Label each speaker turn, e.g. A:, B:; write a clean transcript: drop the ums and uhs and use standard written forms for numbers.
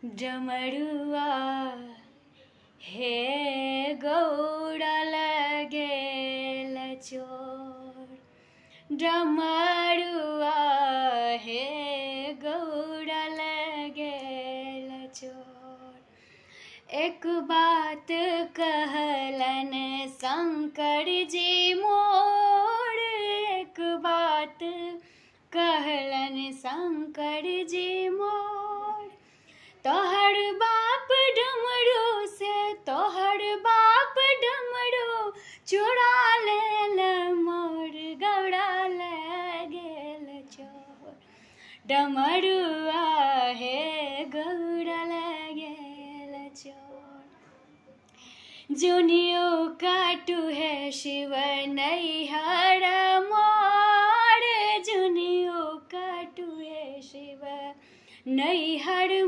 A: डमरुआ हे गौड़ा लगेल चोर। डमरुआ हे गौड़ा लगेल चोर। एक बात कहलन शंकर जी मोर। एक बात कहलन शंकर जी मोर। तोहर बाप डमरू से तोहर बाप डमरू चुरा लेल मोर। गौड़ा लगेल चोर। डमरुआ हे गौड़ा लगेल चोर। जुनियो काटू है शिव नैहर मोर। जुनियो काटू है शिव नैहर